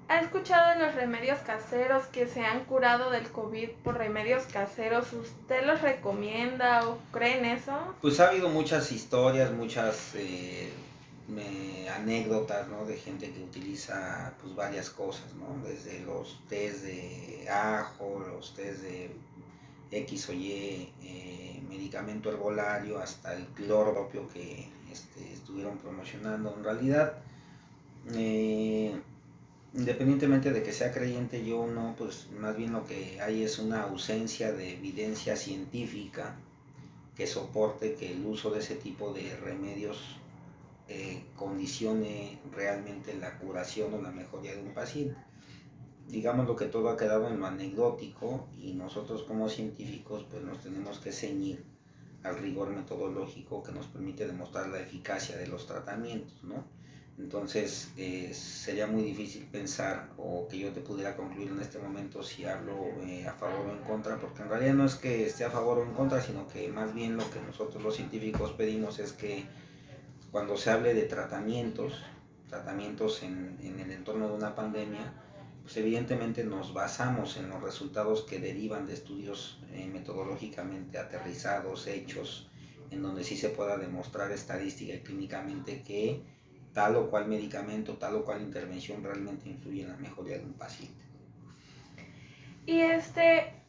¿Ha escuchado de los remedios caseros que se han curado del COVID por remedios caseros? ¿Usted los recomienda o cree en eso? Pues ha habido muchas historias, muchas anécdotas, ¿no? De gente que utiliza pues varias cosas, ¿no? Desde los tés de ajo, los tés de X o Y medicamento herbolario, hasta el cloro propio que estuvieron promocionando. En realidad, eh, independientemente de que sea creyente yo o no, pues más bien lo que hay es una ausencia de evidencia científica que soporte que el uso de ese tipo de remedios condicione realmente la curación o la mejoría de un paciente. Digamos lo que todo ha quedado en lo anecdótico, y nosotros como científicos pues nos tenemos que ceñir al rigor metodológico que nos permite demostrar la eficacia de los tratamientos, ¿no? Entonces sería muy difícil pensar o que yo te pudiera concluir en este momento si hablo a favor o en contra, porque en realidad no es que esté a favor o en contra, sino que más bien lo que nosotros los científicos pedimos es que cuando se hable de tratamientos en el entorno de una pandemia, pues evidentemente nos basamos en los resultados que derivan de estudios metodológicamente aterrizados, hechos, en donde sí se pueda demostrar estadística y clínicamente que tal o cual medicamento, tal o cual intervención realmente influye en la mejoría de un paciente. Y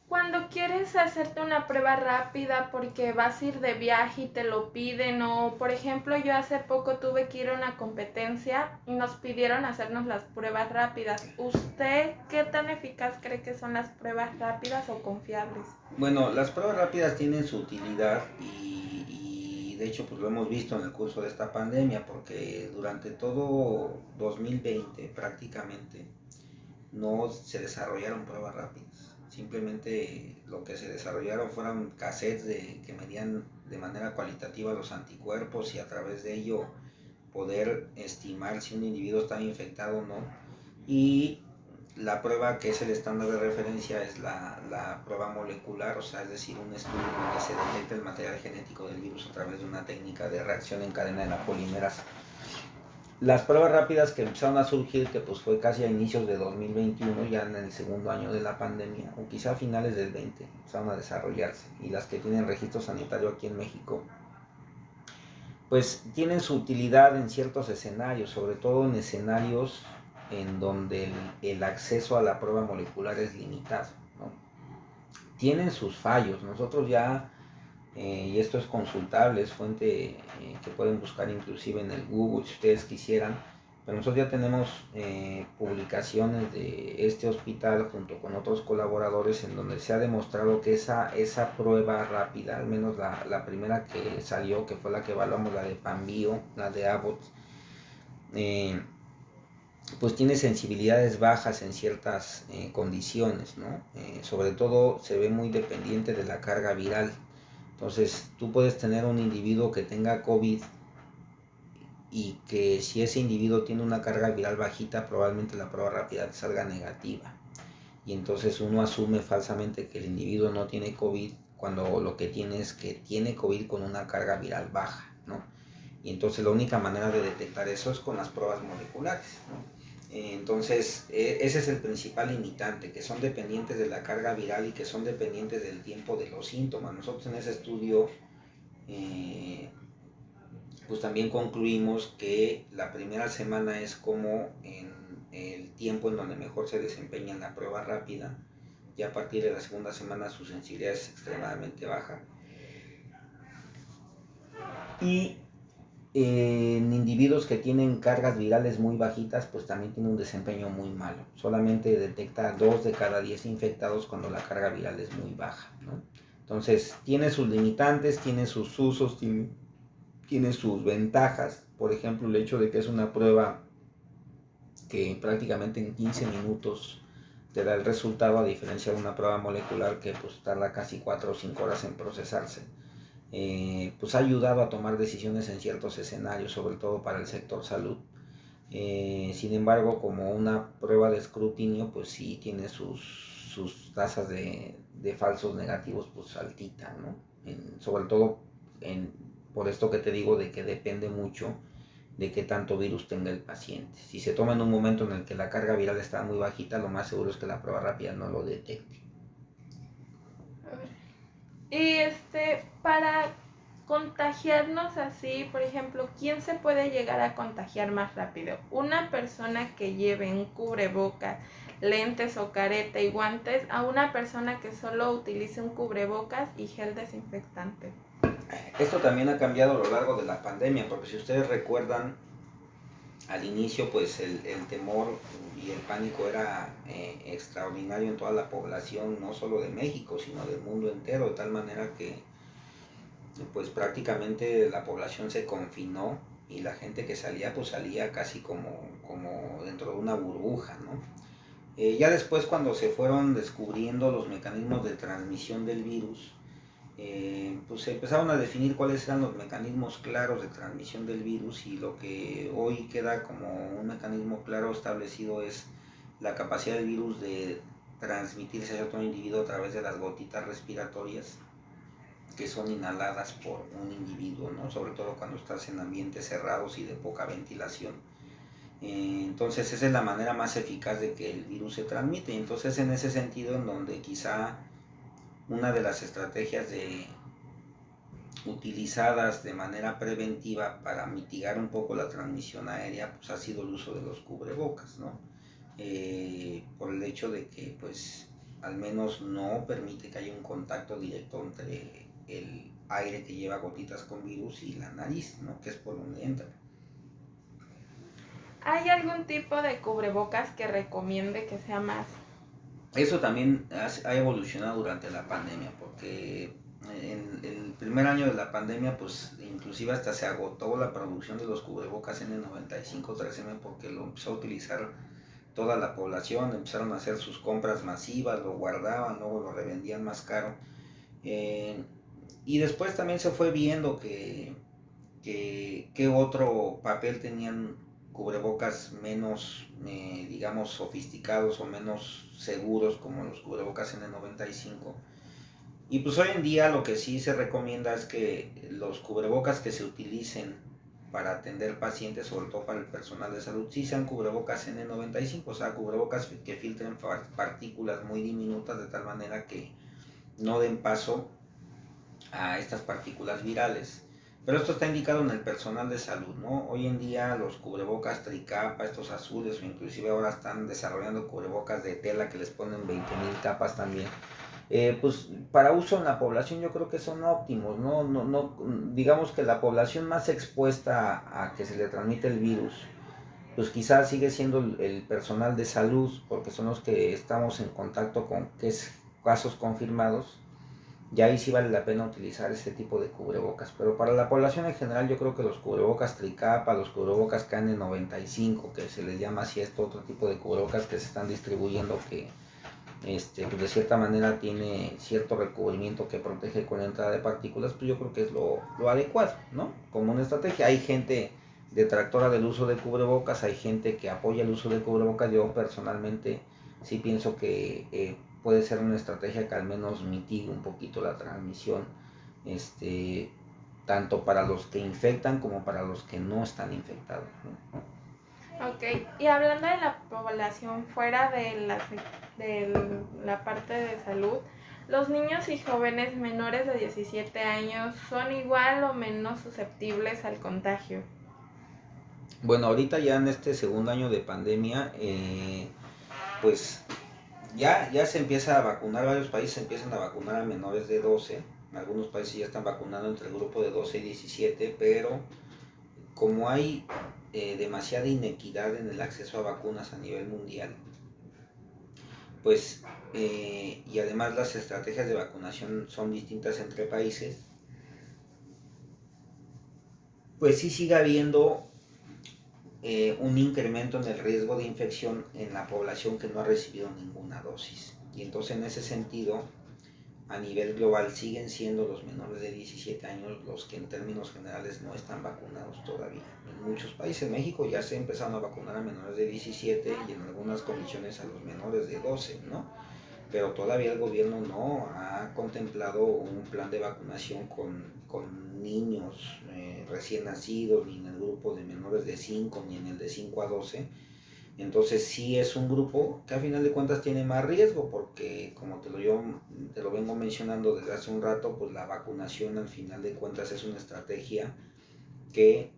cuando quieres hacerte una prueba rápida porque vas a ir de viaje y te lo piden, o por ejemplo yo hace poco tuve que ir a una competencia y nos pidieron hacernos las pruebas rápidas. ¿Usted qué tan eficaz cree que son las pruebas rápidas o confiables? Bueno, las pruebas rápidas tienen su utilidad y de hecho pues lo hemos visto en el curso de esta pandemia, porque durante todo 2020 prácticamente no se desarrollaron pruebas rápidas. Simplemente lo que se desarrollaron fueron cassettes que medían de manera cualitativa los anticuerpos y a través de ello poder estimar si un individuo estaba infectado o no. Y la prueba que es el estándar de referencia es la prueba molecular, o sea, es decir, un estudio donde se detecta el material genético del virus a través de una técnica de reacción en cadena de la polimerasa. Las pruebas rápidas que empezaron a surgir, que pues fue casi a inicios de 2021, ya en el segundo año de la pandemia, o quizá a finales del 20, empezaron a desarrollarse, y las que tienen registro sanitario aquí en México, pues tienen su utilidad en ciertos escenarios, sobre todo en escenarios en donde el acceso a la prueba molecular es limitado, ¿no? Tienen sus fallos, nosotros ya, y esto es consultable, es fuente que pueden buscar inclusive en el Google si ustedes quisieran, pero nosotros ya tenemos publicaciones de este hospital junto con otros colaboradores en donde se ha demostrado que esa prueba rápida, al menos la primera que salió, que fue la que evaluamos, la de Panbio, la de Abbott, pues tiene sensibilidades bajas en ciertas condiciones, ¿no? Sobre todo se ve muy dependiente de la carga viral. Entonces tú puedes tener un individuo que tenga COVID y que si ese individuo tiene una carga viral bajita, probablemente la prueba rápida te salga negativa. Y entonces uno asume falsamente que el individuo no tiene COVID cuando lo que tiene es que tiene COVID con una carga viral baja, ¿no? Y entonces la única manera de detectar eso es con las pruebas moleculares, ¿no? Entonces ese es el principal limitante, que son dependientes de la carga viral y que son dependientes del tiempo de los síntomas. Nosotros en ese estudio pues también concluimos que la primera semana es como en el tiempo en donde mejor se desempeña en la prueba rápida, y a partir de la segunda semana su sensibilidad es extremadamente baja. Y en individuos que tienen cargas virales muy bajitas, pues también tiene un desempeño muy malo. Solamente detecta 2 de cada 10 infectados cuando la carga viral es muy baja, ¿no? Entonces, tiene sus limitantes, tiene sus usos, tiene sus ventajas. Por ejemplo, el hecho de que es una prueba que prácticamente en 15 minutos te da el resultado, a diferencia de una prueba molecular que pues tarda casi 4 o 5 horas en procesarse. Pues ha ayudado a tomar decisiones en ciertos escenarios, sobre todo para el sector salud. Sin embargo, como una prueba de escrutinio, pues sí tiene sus tasas de falsos negativos pues altitas, ¿no? Sobre todo por esto que te digo de que depende mucho de qué tanto virus tenga el paciente. Si se toma en un momento en el que la carga viral está muy bajita, lo más seguro es que la prueba rápida no lo detecte. Y para contagiarnos así, por ejemplo, ¿quién se puede llegar a contagiar más rápido? ¿Una persona que lleve un cubrebocas, lentes o careta y guantes, a una persona que solo utilice un cubrebocas y gel desinfectante? Esto también ha cambiado a lo largo de la pandemia, porque si ustedes recuerdan, al inicio pues el temor y el pánico era extraordinario en toda la población, no solo de México, sino del mundo entero, de tal manera que pues prácticamente la población se confinó y la gente que salía pues salía casi como dentro de una burbuja, ¿no? Ya después cuando se fueron descubriendo los mecanismos de transmisión del virus, pues se empezaron a definir cuáles eran los mecanismos claros de transmisión del virus, y lo que hoy queda como un mecanismo claro establecido es la capacidad del virus de transmitirse a otro individuo a través de las gotitas respiratorias que son inhaladas por un individuo, ¿no? Sobre todo cuando estás en ambientes cerrados y de poca ventilación. Entonces esa es la manera más eficaz de que el virus se transmite. Entonces en ese sentido, en donde quizá una de las estrategias utilizadas de manera preventiva para mitigar un poco la transmisión aérea, pues ha sido el uso de los cubrebocas, ¿no? Por el hecho de que pues al menos no permite que haya un contacto directo entre el aire que lleva gotitas con virus y la nariz, ¿no? Que es por donde entra. ¿Hay algún tipo de cubrebocas que recomiende que sea más? Eso también ha evolucionado durante la pandemia, porque en el primer año de la pandemia, pues inclusive hasta se agotó la producción de los cubrebocas N95 3M, porque lo empezó a utilizar toda la población, empezaron a hacer sus compras masivas, lo guardaban, luego lo revendían más caro. Y después también se fue viendo que otro papel tenían cubrebocas menos, digamos, sofisticados o menos seguros, como los cubrebocas N95. Y pues hoy en día lo que sí se recomienda es que los cubrebocas que se utilicen para atender pacientes, sobre todo para el personal de salud, sí sean cubrebocas N95, o sea, cubrebocas que filtren partículas muy diminutas de tal manera que no den paso a estas partículas virales. Pero esto está indicado en el personal de salud, ¿no? Hoy en día los cubrebocas tricapa, estos azules, o inclusive ahora están desarrollando cubrebocas de tela que les ponen 20.000 capas también. Pues para uso en la población yo creo que son óptimos, no, digamos que la población más expuesta a que se le transmite el virus, pues quizás sigue siendo el personal de salud, porque son los que estamos en contacto con casos confirmados. Ya ahí sí vale la pena utilizar este tipo de cubrebocas, pero para la población en general yo creo que los cubrebocas tricapa, los cubrebocas KN95, que se les llama así, otro tipo de cubrebocas que se están distribuyendo, que pues de cierta manera tiene cierto recubrimiento que protege con la entrada de partículas, pues yo creo que es lo adecuado, ¿no? Como una estrategia. Hay gente detractora del uso de cubrebocas, hay gente que apoya el uso de cubrebocas. Yo personalmente sí pienso que puede ser una estrategia que al menos mitigue un poquito la transmisión, tanto para los que infectan como para los que no están infectados, ¿no? Ok, y hablando de la población fuera de la parte de salud, ¿los niños y jóvenes menores de 17 años son igual o menos susceptibles al contagio? Bueno, ahorita ya en este segundo año de pandemia, pues ya se empieza a vacunar, varios países empiezan a vacunar a menores de 12, algunos países ya están vacunando entre el grupo de 12 y 17, pero como hay demasiada inequidad en el acceso a vacunas a nivel mundial, pues y además las estrategias de vacunación son distintas entre países, pues sí sigue habiendo un incremento en el riesgo de infección en la población que no ha recibido ninguna dosis. Y entonces en ese sentido, a nivel global siguen siendo los menores de 17 años los que en términos generales no están vacunados todavía. En muchos países, México ya se empezaron a vacunar a menores de 17 y en algunas condiciones a los menores de 12, ¿no? Pero todavía el gobierno no ha contemplado un plan de vacunación con con niños recién nacidos, ni en el grupo de menores de 5 ni en el de 5 a 12. Entonces sí es un grupo que a final de cuentas tiene más riesgo porque como te lo vengo mencionando desde hace un rato, pues la vacunación al final de cuentas es una estrategia que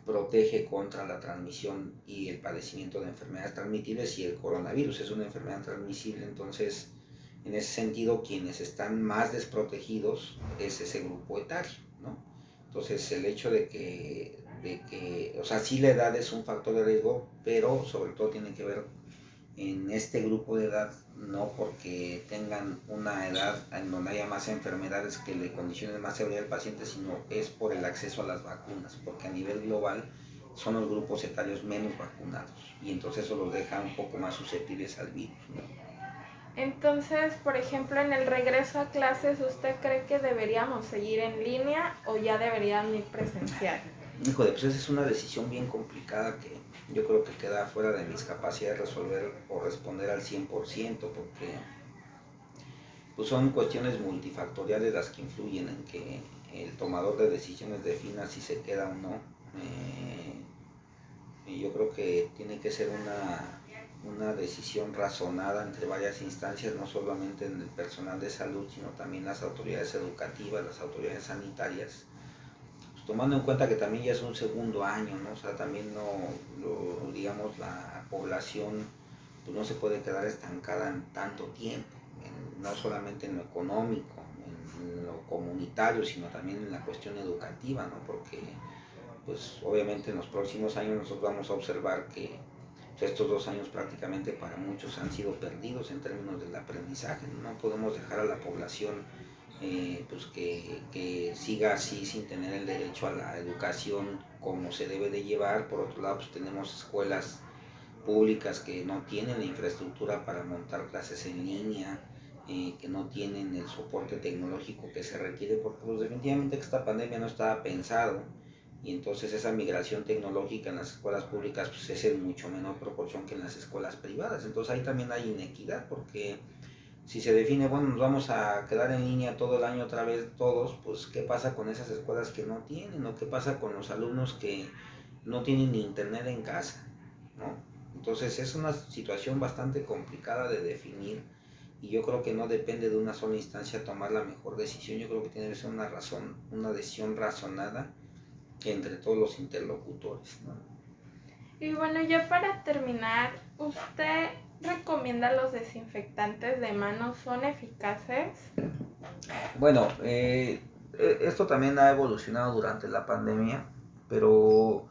protege contra la transmisión y el padecimiento de enfermedades transmitibles, y el coronavirus es una enfermedad transmisible. Entonces en ese sentido quienes están más desprotegidos es ese grupo etario, ¿no? Entonces el hecho de que, o sea, sí la edad es un factor de riesgo, pero sobre todo tiene que ver en este grupo de edad, no porque tengan una edad en donde haya más enfermedades que le condicionen más severidad al paciente, sino es por el acceso a las vacunas, porque a nivel global son los grupos etarios menos vacunados y entonces eso los deja un poco más susceptibles al virus, ¿no? Entonces, por ejemplo, en el regreso a clases, ¿usted cree que deberíamos seguir en línea o ya deberían ir presencial? Híjole, pues esa es una decisión bien complicada que yo creo que queda fuera de mis capacidades de resolver o responder al 100%, porque pues son cuestiones multifactoriales las que influyen en que el tomador de decisiones defina si se queda o no. Y yo creo que tiene que ser una decisión razonada entre varias instancias, no solamente en el personal de salud, sino también las autoridades educativas, las autoridades sanitarias, pues tomando en cuenta que también ya es un segundo año, ¿no? O sea, también digamos, la población pues no se puede quedar estancada en tanto tiempo, no solamente en lo económico, en lo comunitario, sino también en la cuestión educativa, ¿no? Porque pues obviamente en los próximos años nosotros vamos a observar que pues, estos 2 años prácticamente para muchos han sido perdidos en términos del aprendizaje. No podemos dejar a la población pues que siga así sin tener el derecho a la educación como se debe de llevar. Por otro lado, pues tenemos escuelas públicas que no tienen la infraestructura para montar clases en línea, que no tienen el soporte tecnológico que se requiere, porque pues, definitivamente esta pandemia no estaba pensado, y entonces esa migración tecnológica en las escuelas públicas pues, es en mucho menor proporción que en las escuelas privadas. Entonces ahí también hay inequidad, porque si se define, bueno, nos vamos a quedar en línea todo el año otra vez todos, pues ¿qué pasa con esas escuelas que no tienen? ¿O qué pasa con los alumnos que no tienen ni internet en casa, ¿no? Entonces es una situación bastante complicada de definir, y yo creo que no depende de una sola instancia tomar la mejor decisión. Yo creo que tiene que ser una decisión razonada entre todos los interlocutores, ¿no? Y bueno, ya para terminar, ¿usted recomienda los desinfectantes de manos? ¿Son eficaces? Bueno, esto también ha evolucionado durante la pandemia, pero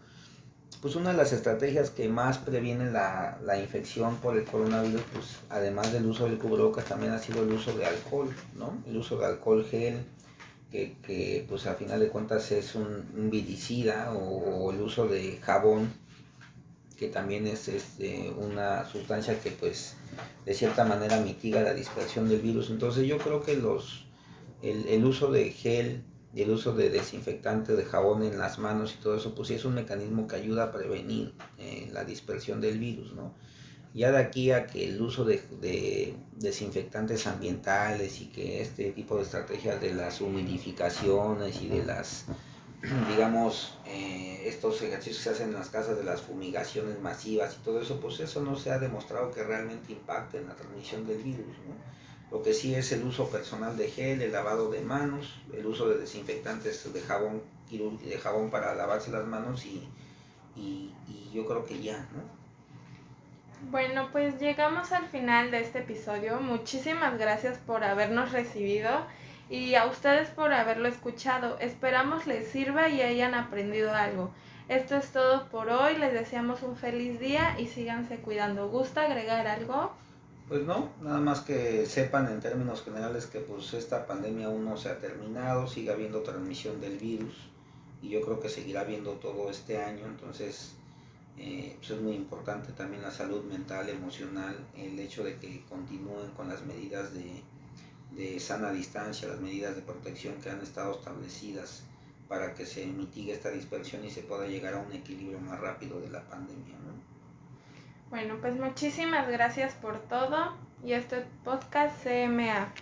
pues una de las estrategias que más previene la infección por el coronavirus, pues además del uso del cubrebocas, también ha sido el uso de alcohol, ¿no? El uso de alcohol gel, que pues a final de cuentas es un viticida, o el uso de jabón, que también es una sustancia que pues de cierta manera mitiga la dispersión del virus. Entonces yo creo que el uso de gel y el uso de desinfectante, de jabón en las manos y todo eso, pues sí es un mecanismo que ayuda a prevenir la dispersión del virus, ¿no? Ya de aquí a que el uso de desinfectantes ambientales y que este tipo de estrategias de las humidificaciones y de las, digamos, estos ejercicios que se hacen en las casas de las fumigaciones masivas y todo eso, pues eso no se ha demostrado que realmente impacte en la transmisión del virus, ¿no? Lo que sí es el uso personal de gel, el lavado de manos, el uso de desinfectantes de jabón, de jabón para lavarse las manos, y yo creo que ya, ¿no? Bueno, pues llegamos al final de este episodio. Muchísimas gracias por habernos recibido y a ustedes por haberlo escuchado. Esperamos les sirva y hayan aprendido algo. Esto es todo por hoy. Les deseamos un feliz día y síganse cuidando. ¿Gusta agregar algo? Pues no, nada más que sepan en términos generales que pues esta pandemia aún no se ha terminado, sigue habiendo transmisión del virus, y yo creo que seguirá habiendo todo este año. Entonces pues es muy importante también la salud mental, emocional, el hecho de que continúen con las medidas de sana distancia, las medidas de protección que han estado establecidas para que se mitigue esta dispersión y se pueda llegar a un equilibrio más rápido de la pandemia, ¿no? Bueno, pues muchísimas gracias por todo y este podcast CMA.